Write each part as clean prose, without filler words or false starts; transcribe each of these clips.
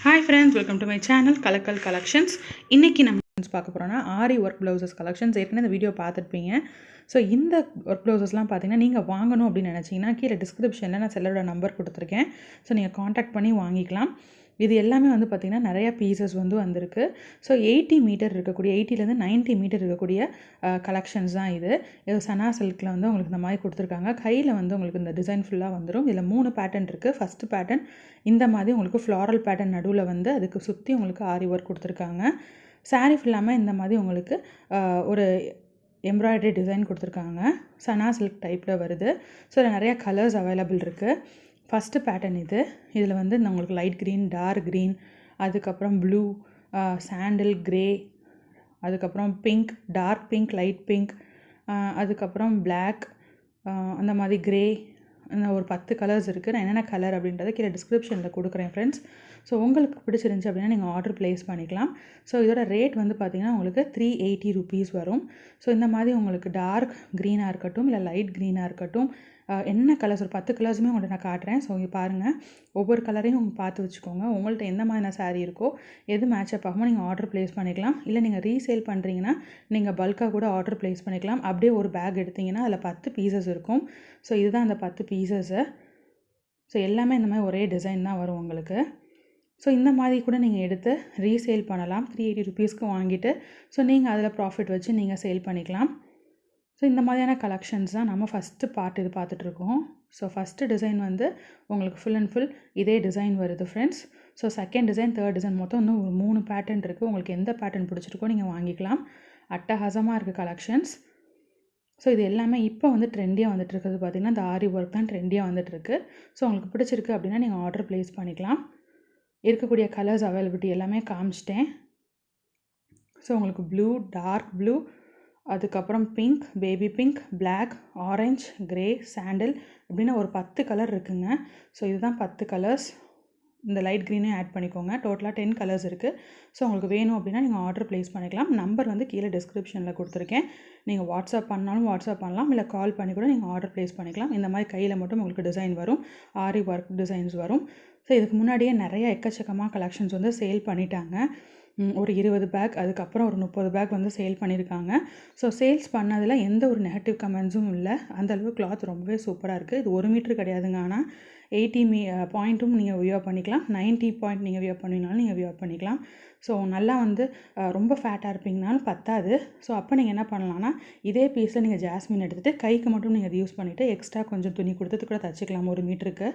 Hi friends, welcome to my channel Kalakkal collections. இன்றைக்கி நம்ம பார்க்க போகிறோன்னா ஆரி ஒர்க் ப்ளவுசஸ் கலெக்ஷன்ஸ். ஏற்கனவே இந்த வீடியோ பார்த்துருப்பீங்க. ஸோ இந்த ஒர்க் ப்ளவுசஸ்லாம் பார்த்தீங்கன்னா நீங்கள் வாங்கணும் அப்படின்னு நினச்சிங்கன்னா கீழே டிஸ்கிரிப்ஷனில் நான் செல்லரோட நம்பர் கொடுத்துருக்கேன். ஸோ நீங்கள் காண்டாக்ட் பண்ணி வாங்கிக்கலாம். இது எல்லாமே வந்து பார்த்திங்கன்னா நிறையா பீசஸ் வந்து வந்திருக்கு. ஸோ 80 மீட்டர் இருக்கக்கூடிய 80லேருந்து 90 மீட்டர் இருக்கக்கூடிய கலெக்ஷன்ஸ் தான் இது. சனா சில்கில் வந்து உங்களுக்கு இந்த மாதிரி கொடுத்துருக்காங்க. கையில் வந்து உங்களுக்கு இந்த டிசைன் ஃபுல்லாக வந்துடும். இதில் 3 பேட்டர்ன் இருக்குது. ஃபஸ்ட்டு பேட்டர்ன் இந்த மாதிரி உங்களுக்கு ஃப்ளாரல் பேட்டர்ன் நடுவில் வந்து அதுக்கு சுற்றி உங்களுக்கு ஆரி ஒர்க் கொடுத்துருக்காங்க. சாரீ ஃபுல்லாமல் இந்த மாதிரி உங்களுக்கு ஒரு எம்ப்ராய்டரி டிசைன் கொடுத்துருக்காங்க. சனா சில்க் டைப்பில் வருது. ஸோ இதில் நிறையா கலர்ஸ் அவைலபிள் இருக்குது. ஃபஸ்ட்டு பேட்டர்ன் இது. இதில் வந்து உங்களுக்கு லைட் க்ரீன், டார்க் க்ரீன், அதுக்கப்புறம் ப்ளூ, சாண்டில், க்ரே, அதுக்கப்புறம் pink, dark pink, light pink, அதுக்கப்புறம் பிளாக், அந்த மாதிரி க்ரே, ஒரு 10 கலர்ஸ் இருக்குது. நான் என்னென்ன கலர் அப்படின்றத கீழே டிஸ்கிரிப்ஷனில் கொடுக்குறேன் ஃப்ரெண்ட்ஸ். ஸோ உங்களுக்கு பிடிச்சிருந்துச்சி அப்படின்னா நீங்கள் ஆர்டர் ப்ளேஸ் பண்ணிக்கலாம். ஸோ இதோட ரேட் வந்து பார்த்திங்கன்னா உங்களுக்கு 380 ருபீஸ் வரும். ஸோ இந்த மாதிரி உங்களுக்கு டார்க் க்ரீனாக இருக்கட்டும், இல்லை லைட் க்ரீனாக இருக்கட்டும், என்ன கலர்ஸ் ஒரு 10 கலர்ஸுமே உங்கள்கிட்ட நான் காட்டுறேன். ஸோ இங்கே பாருங்கள், ஒவ்வொரு கலரையும் பார்த்து வச்சுக்கோங்க. உங்கள்கிட்ட எந்த மாதிரியான சாரீ இருக்கோ, எது மேட்சப் ஆகுமோ நீங்கள் ஆர்டர் ப்ளேஸ் பண்ணிக்கலாம். இல்லை நீங்கள் ரீசேல் பண்ணுறீங்கன்னா நீங்கள் பல்காக கூட ஆர்டர் ப்ளேஸ் பண்ணிக்கலாம். அப்படியே ஒரு பேக் எடுத்திங்கன்னா அதில் 10 பீசஸ் இருக்கும். ஸோ இதுதான் அந்த 10 பீசஸ்ஸு. ஸோ எல்லாமே இந்த மாதிரி ஒரே டிசைன் தான் வரும் உங்களுக்கு. ஸோ இந்த மாதிரி கூட நீங்கள் எடுத்து ரீசேல் பண்ணலாம். 380 ருபீஸ்க்கு வாங்கிட்டு ஸோ நீங்கள் அதில் ப்ராஃபிட் வச்சு நீங்கள் சேல் பண்ணிக்கலாம். ஸோ இந்த மாதிரியான கலெக்ஷன்ஸ் தான் நம்ம ஃபஸ்ட்டு பார்ட் இது பார்த்துட்ருக்கோம். ஸோ ஃபஸ்ட்டு டிசைன் வந்து உங்களுக்கு ஃபுல் அண்ட் ஃபுல் இதே டிசைன் வருது friends. So second design, third design மொத்தம் இன்னும் ஒரு 3 பேட்டர்ன் இருக்குது. உங்களுக்கு எந்த பேட்டர்ன் பிடிச்சிருக்கோ நீங்கள் வாங்கிக்கலாம். அட்டகாசமாக இருக்குது கலெக்ஷன்ஸ். ஸோ இது எல்லாமே இப்போ வந்து ட்ரெண்டியாக வந்துட்டுருக்குது பார்த்திங்கன்னா இந்த ஆரி ஒர்க் தான் ட்ரெண்டியாக வந்துட்டுருக்கு. ஸோ உங்களுக்கு பிடிச்சிருக்கு அப்படின்னா நீங்கள் ஆர்டர் ப்ளேஸ் பண்ணிக்கலாம். இருக்கக்கூடிய கலர்ஸ் அவைலபிலிட்டி எல்லாமே காமிச்சிட்டேன். ஸோ உங்களுக்கு ப்ளூ, டார்க் ப்ளூ, அதுக்கப்புறம் pink, baby pink, black, orange, grey, sandal அப்படின்னு ஒரு 10 கலர் இருக்குங்க. ஸோ இதுதான் 10 கலர்ஸ். இந்த லைட் க்ரீனையும் ஆட் பண்ணிக்கோங்க. டோட்டலாக 10 கலர்ஸ் இருக்குது. ஸோ உங்களுக்கு வேணும் அப்படின்னா நீங்கள் ஆர்டர் ப்ளேஸ் பண்ணிக்கலாம். நம்பர் வந்து கீழே டிஸ்கிரிப்ஷனில் கொடுத்துருக்கேன். நீங்கள் வாட்ஸ்அப் பண்ணாலும் வாட்ஸ்அப் பண்ணலாம், இல்லை கால் பண்ணி கூட நீங்கள் ஆர்டர் ப்ளேஸ் பண்ணிக்கலாம். இந்த மாதிரி கையில் மட்டும் உங்களுக்கு டிசைன் வரும், ஆரி ஒர்க் டிசைன்ஸ் வரும். ஸோ இதுக்கு முன்னாடியே நிறைய எக்கச்சக்கமாக கலெக்ஷன்ஸ் வந்து சேல் பண்ணிட்டாங்க. ஒரு 20 பேக், அதுக்கப்புறம் ஒரு 30 பேக் வந்து சேல் பண்ணியிருக்காங்க. ஸோ சேல்ஸ் பண்ணதில் எந்த ஒரு நெகட்டிவ் கமெண்ட்ஸும் இல்லை. அந்தளவு கிளாத் ரொம்பவே சூப்பராக இருக்குது. இது 1 மீட்ரு கிடையாதுங்க. ஆனால் 80 பாயிண்ட்டும் நீங்கள் வியர் பண்ணிக்கலாம். 90 பாயிண்ட் நீங்கள் வியர் பண்ணினாலும் நீங்கள் வியர் பண்ணிக்கலாம். ஸோ நல்லா வந்து ரொம்ப ஃபேட்டாக இருப்பீங்கனாலும் பத்தாது. ஸோ அப்போ நீங்கள் என்ன பண்ணலான்னா இதே பீஸில் நீங்கள் ஜாஸ்மின் எடுத்துகிட்டு கைக்கு மட்டும் நீங்கள் அதை யூஸ் பண்ணிவிட்டு எக்ஸ்ட்ரா கொஞ்சம் துணி கொடுத்து கூட தச்சுக்கலாம் 1 மீட்டருக்கு.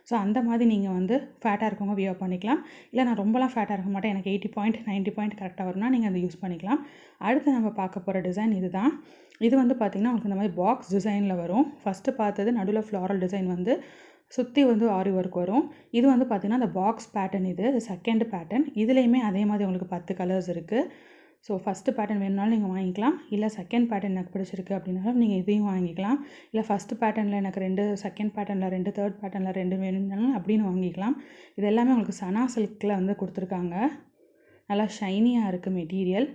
ஸோ அந்த மாதிரி நீங்கள் வந்து ஃபேட்டாக இருக்கவங்க வியர் பண்ணிக்கலாம். இல்லை நான் ரொம்பலாம் ஃபேட்டாக இருக்க மாட்டேன், எனக்கு 80 பாயிண்ட் 90 பாயிண்ட் கரெக்டாக வரும்னா நீங்கள் அதை யூஸ் பண்ணிக்கலாம். அடுத்து நம்ம பார்க்க போகிற டிசைன் இது தான். இது வந்து பார்த்திங்கன்னா உங்களுக்கு இந்த மாதிரி பாக்ஸ் டிசைனில் வரும். ஃபஸ்ட்டு பார்த்தது நடுவில் ஃப்ளாரல் டிசைன் வந்து சுற்றி வந்து ஆரி ஒர்க் வரும். இது வந்து பார்த்திங்கன்னா அந்த பாக்ஸ் பேட்டர்ன். இது செகண்ட் பேட்டர்ன். இதுலேயுமே அதே மாதிரி உங்களுக்கு 10 கலர்ஸ் இருக்குது. ஸோ ஃபஸ்ட்டு பேட்டர்ன் வேணுனாலும் நீங்கள் வாங்கிக்கலாம். இல்லை செகண்ட் பேட்டர்ன் எனக்கு பிடிச்சிருக்கு அப்படின்னாலும் நீங்கள் இதையும் வாங்கிக்கலாம். இல்லை ஃபஸ்ட்டு பேட்டர்னில் எனக்கு 2, செகண்ட் பேட்டர்னில் 2, தேர்ட் பேட்டர்னில் 2 வேணும்னாலும் அப்படின்னு வாங்கிக்கலாம். இது எல்லாமே உங்களுக்கு சனா சில்கில் வந்து கொடுத்துருக்காங்க. நல்லா ஷைனியாக இருக்குது மெட்டீரியல்.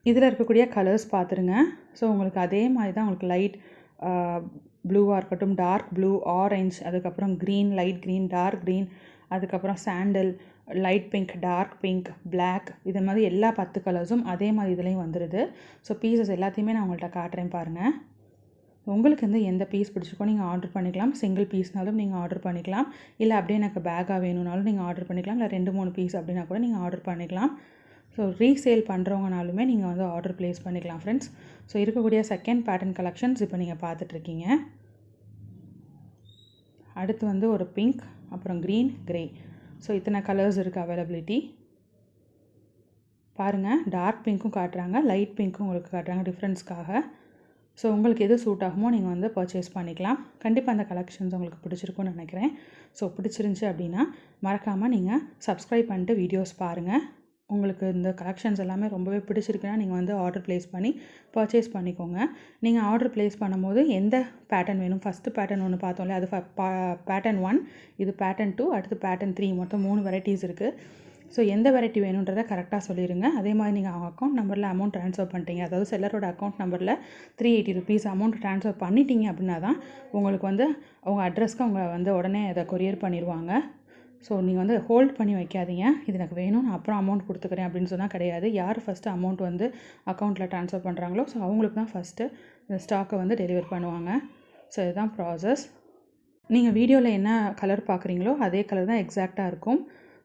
இதில் இருக்கக்கூடிய கலர்ஸ் பார்த்துருங்க. ஸோ உங்களுக்கு அதே மாதிரி தான் உங்களுக்கு லைட் ப்ளூவாக இருக்கட்டும், டார்க் ப்ளூ, ஆரஞ்ச், அதுக்கப்புறம் green, light green, dark green, அதுக்கப்புறம் sandal, light pink, dark pink, black, இது மாதிரி எல்லா 10 கலர்ஸும் அதே மாதிரி இதுலேயும் வந்துடுது. ஸோ பீசஸ் எல்லாத்தையுமே நான் உங்கள்கிட்ட காட்டுறேன் பாருங்கள். உங்களுக்கு வந்து எந்த பீஸ் பிடிச்சிருக்கோ நீங்கள் ஆர்டர் பண்ணிக்கலாம். சிங்கிள் பீஸ்னாலும் நீங்கள் ஆர்டர் பண்ணிக்கலாம். இல்லை அப்படியே எனக்கு பேக்காக வேணும்னாலும் நீங்கள் ஆர்டர் பண்ணிக்கலாம். இல்லை 2-3 பீஸ் அப்படின்னா கூட நீங்கள் ஆர்டர் பண்ணிக்கலாம். ஸோ ரீசேல் பண்ணுறவங்கனாலுமே நீங்கள் வந்து ஆர்டர் ப்ளேஸ் பண்ணிக்கலாம் ஃப்ரெண்ட்ஸ். ஸோ இருக்கக்கூடிய செகண்ட் பேட்டர்ன் கலெக்ஷன்ஸ் இப்போ நீங்கள் பார்த்துட்ருக்கீங்க. அடுத்து வந்து ஒரு பிங்க், அப்புறம் க்ரீன், க்ரே. ஸோ இத்தனை கலர்ஸ் இருக்குது அவைலபிலிட்டி. பாருங்கள், டார்க் பிங்க்கும் காட்டுறாங்க, லைட் பிங்க்கும் உங்களுக்கு காட்டுறாங்க டிஃப்ரென்ஸ்க்காக. ஸோ உங்களுக்கு எது சூட் ஆகுமோ நீங்கள் வந்து பர்ச்சேஸ் பண்ணிக்கலாம். கண்டிப்பாக அந்த கலெக்ஷன்ஸ் உங்களுக்கு பிடிச்சிருக்குன்னு நினைக்கிறேன். ஸோ பிடிச்சிருந்துச்சி அப்படின்னா மறக்காமல் நீங்கள் சப்ஸ்கிரைப் பண்ணிட்டு வீடியோஸ் பாருங்கள். உங்களுக்கு இந்த கலெக்ஷன்ஸ் எல்லாமே ரொம்பவே பிடிச்சிருக்குன்னா நீங்கள் வந்து ஆர்டர் ப்ளேஸ் பண்ணி பர்ச்சேஸ் பண்ணிக்கோங்க. நீங்கள் ஆர்டர் ப்ளேஸ் பண்ணும்போது எந்த பேட்டர்ன் வேணும், ஃபஸ்ட்டு பேட்டர்ன் ஒன்று பார்த்தோம்ல, அது பேட்டர்ன் 1, இது பேட்டர்ன் 2, அடுத்து பேட்டர்ன் 3, மொத்தம் 3 வெரைட்டிஸ் இருக்குது. ஸோ எந்த வெரைட்டி வேணுன்றதை கரெக்டாக சொல்லிடுங்க. அதே மாதிரி நீங்கள் அவங்க அக்கௌண்ட் நம்பரில் அமௌண்ட் ட்ரான்ஸ்ஃபர் பண்ணிட்டீங்க, அதாவது செல்லரோட அக்கௌண்ட் நம்பரில் 380 ருபீஸ் அமௌண்ட் ட்ரான்ஸ்ஃபர் பண்ணிட்டீங்க அப்படின்னா தான் உங்களுக்கு வந்து அவங்க அட்ரஸ்க்கு அவங்க வந்து உடனே அதை கொரியர் பண்ணிடுவாங்க. ஸோ நீங்கள் வந்து ஹோல்ட் பண்ணி வைக்காதீங்க. இது எனக்கு வேணும், நான் அப்புறம் அமௌண்ட் கொடுத்துக்கிறேன் அப்படின்னு சொன்னால் கிடையாது. யார் ஃபஸ்ட்டு அமௌண்ட் வந்து அக்கௌண்ட்டில் ட்ரான்ஸ்ஃபர் பண்ணுறாங்களோ ஸோ அவங்களுக்கு தான் ஃபஸ்ட்டு இந்த ஸ்டாக்கை வந்து டெலிவர் பண்ணுவாங்க. ஸோ இதுதான் ப்ராசஸ். நீங்கள் வீடியோவில் என்ன கலர் பார்க்குறீங்களோ அதே கலர் தான் எக்ஸாக்டாக இருக்கும்.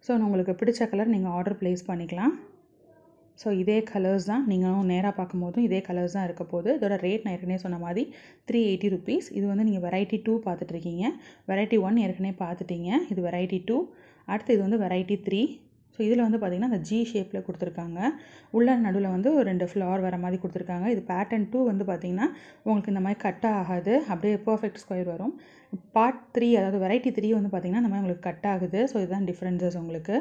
ஸோ உங்களுக்கு பிடிச்ச கலர் நீங்கள் ஆர்டர் ப்ளேஸ் பண்ணிக்கலாம். ஸோ இதே கலர்ஸ் தான் நீங்களும் நேராக பார்க்கும்போதும் இதே கலர்ஸ் தான் இருக்க போகுது. இதோட ரேட் நான் ஏற்கனவே சொன்ன மாதிரி 380 rupees. இது வந்து நீங்கள் வெரைட்டி 2 பார்த்துட்ருக்கீங்க. வெரைட்டி 1 ஏற்கனவே பார்த்துட்டீங்க. இது வெரைட்டி 2. அடுத்து இது வந்து வெரைட்டி 3. ஸோ இதில் வந்து பார்த்திங்கன்னா அந்த ஜி ஷேப்பில் கொடுத்துருக்காங்க. உள்ள நடுவில் வந்து ஒரு 2 ஃப்ளவர் வர மாதிரி கொடுத்துருக்காங்க. இது பேட்டர்ன் 2 வந்து பார்த்திங்கன்னா உங்களுக்கு இந்த மாதிரி கட் ஆகாது, அப்படியே பர்ஃபெக்ட் ஸ்கொயர் வரும். பார்ட் 3 அதாவது வெரைட்டி 3 வந்து பார்த்திங்கன்னா இந்த மாதிரி உங்களுக்கு கட் ஆகுது. ஸோ இதுதான் டிஃப்ரென்சஸ் உங்களுக்கு.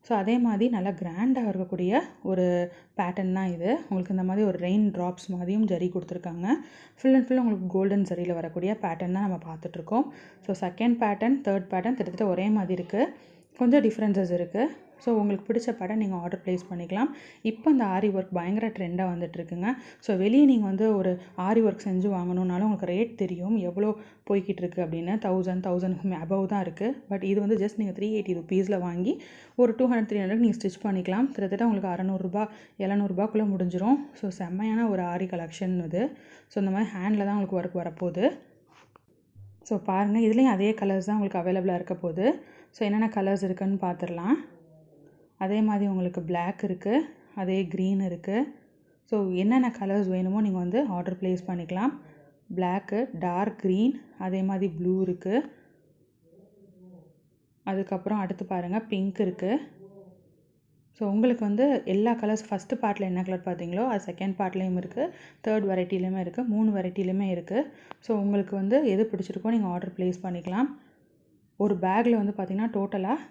ஸோ அதே மாதிரி நல்லா கிராண்டாக இருக்கக்கூடிய ஒரு பேட்டர்ன் தான் இது. உங்களுக்கு இந்த மாதிரி ஒரு ரெயின் ட்ராப்ஸ் மாதிரியும் ஜரி கொடுத்துருக்காங்க. ஃபுல் அண்ட் ஃபுல் உங்களுக்கு கோல்டன் ஜரியில் வரக்கூடிய பேட்டர்ன் தான் நம்ம பார்த்துட்ருக்கோம். So second pattern, third pattern கிட்டத்தட்ட ஒரே மாதிரி இருக்குது, கொஞ்சம் டிஃப்ரென்சஸ் இருக்குது. ஸோ உங்களுக்கு பிடிச்ச பேட்டர்ன் நீங்கள் ஆர்டர் ப்ளேஸ் பண்ணிக்கலாம். இப்போ அந்த ஆரி ஒர்க் பயங்கர ட்ரெண்டாக வந்துட்டுருக்குங்க. ஸோ வெளியே நீங்கள் வந்து ஒரு ஆரி ஒர்க் செஞ்சு வாங்கணுன்னாலும் உங்களுக்கு ரேட் தெரியும் எவ்வளோ போய்கிட்டு இருக்குது அப்படின்னு. 1000 அபவ் தான் இருக்குது. பட் இது வந்து ஜஸ்ட் நீங்கள் 380 rupeesல வாங்கி ஒரு 200-300 நீங்கள் ஸ்டிச் பண்ணிக்கலாம். கிட்டத்தட்ட உங்களுக்கு 600 700 முடிஞ்சிடும். ஸோ செம்மையான ஒரு ஆரி கலெக்ஷன் இது. ஸோ இந்த மாதிரி ஹேண்டில் தான் உங்களுக்கு ஒர்க் வரப்போகுது. ஸோ பாருங்கள், இதுலேயும் அதே கலர்ஸ் தான் உங்களுக்கு அவைலபிளாக இருக்க போகுது. ஸோ என்னென்ன கலர்ஸ் இருக்குதுன்னு பார்த்துடலாம். அதே மாதிரி உங்களுக்கு பிளாக் இருக்குது, அதே க்ரீன் இருக்குது. ஸோ என்னென்ன கலர்ஸ் வேணுமோ நீங்கள் வந்து ஆர்டர் ப்ளேஸ் பண்ணிக்கலாம். பிளாக்கு, டார்க் க்ரீன், அதே மாதிரி ப்ளூ இருக்குது. அதுக்கப்புறம் அடுத்து பாருங்கள் பிங்க் இருக்குது. ஸோ உங்களுக்கு வந்து எல்லா கலர்ஸ் ஃபஸ்ட்டு பார்ட்டில் என்ன கலர் பார்த்தீங்களோ அது செகண்ட் பார்ட்லேயும் இருக்குது, தேர்ட் வெரைட்டிலையுமே இருக்குது, 3 வெரைட்டிலையுமே இருக்குது. ஸோ உங்களுக்கு வந்து எது பிடிச்சிருக்கோ நீங்கள் ஆர்டர் ப்ளேஸ் பண்ணிக்கலாம். ஒரு பேக்கில் வந்து பார்த்திங்கன்னா டோட்டலாக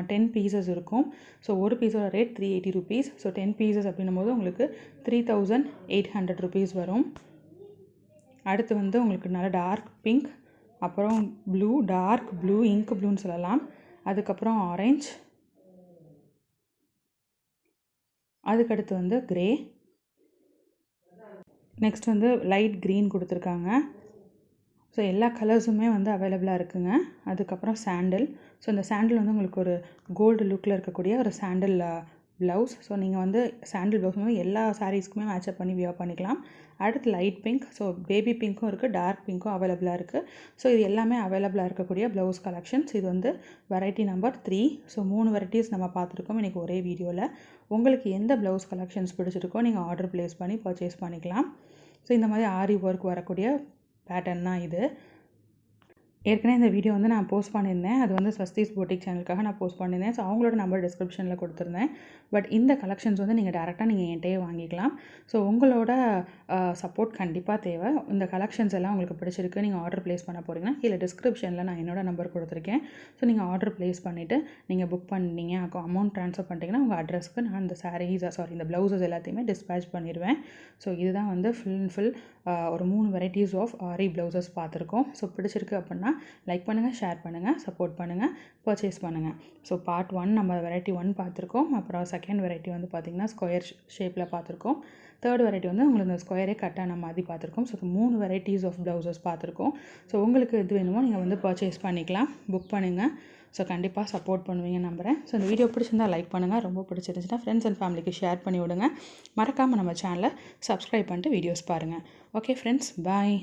10 பீசஸ் இருக்கும். ஸோ ஒரு பீஸோட ரேட் 380 rupees. ஸோ 10 பீசஸ் அப்படின்னும் போது உங்களுக்கு 3800 rupees வரும். அடுத்து வந்து உங்களுக்கு நல்ல டார்க் பிங்க், அப்புறம் ப்ளூ, டார்க் ப்ளூ, இங்க் ப்ளூன்னு சொல்லலாம். அதுக்கப்புறம் ஆரஞ்ச், அதுக்கடுத்து வந்து க்ரே, நெக்ஸ்ட் வந்து லைட் க்ரீன் கொடுத்துருக்காங்க. ஸோ எல்லா கலர்ஸுமே வந்து அவைலபிளாக இருக்குங்க. அதுக்கப்புறம் சாண்டில். ஸோ இந்த சாண்டில் வந்து உங்களுக்கு ஒரு கோல்டு லுக்கில் இருக்கக்கூடிய ஒரு சாண்டில் ப்ளவுஸ். ஸோ நீங்கள் வந்து சாண்டில் ப்ளவுஸ் வந்து எல்லா சாரீஸ்க்குமே மேட்சப் பண்ணி வியர் பண்ணிக்கலாம். அடுத்து லைட் பிங்க், ஸோ பேபி பிங்க்கும் இருக்குது, டார்க் பிங்க்கும் அவைலபிளாக இருக்குது. ஸோ இது எல்லாமே அவைலபிளாக இருக்கக்கூடிய ப்ளவுஸ் கலெக்ஷன்ஸ். இது வந்து வெரைட்டி நம்பர் 3. ஸோ 3 வெரைட்டிஸ் நம்ம பார்த்துருக்கோம் இன்றைக்கி ஒரே வீடியோவில். உங்களுக்கு எந்த ப்ளவுஸ் கலெக்ஷன்ஸ் பிடிச்சிருக்கோ நீங்கள் ஆர்டர் ப்ளேஸ் பண்ணி பர்ச்சேஸ் பண்ணிக்கலாம். ஸோ இந்த மாதிரி ஆரி ஒர்க் வரக்கூடிய பேட்டர்ன் தான் இது. ஏற்கனவே இந்த வீடியோ வந்து நான் போஸ்ட் பண்ணியிருந்தேன். அது வந்து ஸ்வஸ்திஸ் பொட்டிக் சேனலுக்காக நான் போஸ்ட் பண்ணியிருந்தேன். ஸோ அவங்களோட நம்பர் டிஸ்கிரிப்ஷனில் கொடுத்துருந்தேன். பட் இந்த கலெக்ஷன்ஸ் வந்து நீங்கள் டேரெக்டாக நீங்கள் என்கிட்டயே வாங்கிக்கலாம். ஸோ உங்களோட சப்போர்ட் கண்டிப்பாக தேவை. இந்த கலெக்ஷன்ஸ் எல்லாம் உங்களுக்கு பிடிச்சிருக்கு, நீங்கள் ஆர்டர் ப்ளேஸ் பண்ண போகிறீங்கன்னா கீழே டிஸ்கிரிப்ஷனில் நான் என்னோட நம்பர் கொடுத்துருக்கேன். ஸோ நீங்கள் ஆர்டர் ப்ளேஸ் பண்ணிவிட்டு நீங்கள் புக் பண்ணீங்க, அமௌண்ட் ட்ரான்ஸ்ஃபர் பண்ணிட்டீங்கன்னா உங்கள் அட்ரஸ்க்கு நான் இந்த இந்த ப்ளவுசஸ் எல்லாத்தையுமே டிஸ்பேச் பண்ணிடுவேன். ஸோ இதுதான் வந்து ஃபுல் அண்ட் ஃபுல் ஒரு 3 வெரைட்டிஸ் ஆஃப் ஆரி ப்ளவுசஸ் பார்த்துருக்கோம். ஸோ பிடிச்சிருக்கு அப்படின்னா லைக் பண்ணுங்கள், ஷேர் பண்ணுங்கள், சப்போர்ட் பண்ணுங்கள், பர்ச்சேஸ் பண்ணுங்கள். ஸோ பார்ட் 1 நம்ம வெரைட்டி 1 பார்த்துருக்கோம். அப்புறம் செகண்ட் வெரைட்டி வந்து பார்த்திங்கன்னா ஸ்கொயர் ஷேப்பில் பார்த்துருக்கோம். தேர்ட் வெரைட்டி வந்து உங்களுக்கு இந்த ஸ்கொயரே கட்டான மாதிரி பார்த்துருக்கோம். ஸோ 3 வெரைட்டிஸ் ஆஃப் ப்ளவுசஸ் பார்த்துருக்கோம். ஸோ உங்களுக்கு எது வேணுமோ நீங்கள் வந்து பர்ச்சேஸ் பண்ணிக்கலாம், புக் பண்ணுங்கள். ஸோ கண்டிப்பாக சப்போர்ட் பண்ணுவீங்க நம்புகிறேன். ஸோ இந்த வீடியோ பிடிச்சிருந்தா லைக் பண்ணுங்கள், ரொம்ப பிடிச்சிருந்துச்சுன்னா ஃப்ரெண்ட்ஸ் அண்ட் ஃபேமிலிக்கு ஷேர் பண்ணி விடுங்க. மறக்காமல் நம்ம சேனலை சப்ஸ்கிரைப் பண்ணிட்டு வீடியோஸ் பாருங்கள். ஓகே ஃப்ரெண்ட்ஸ், பாய்.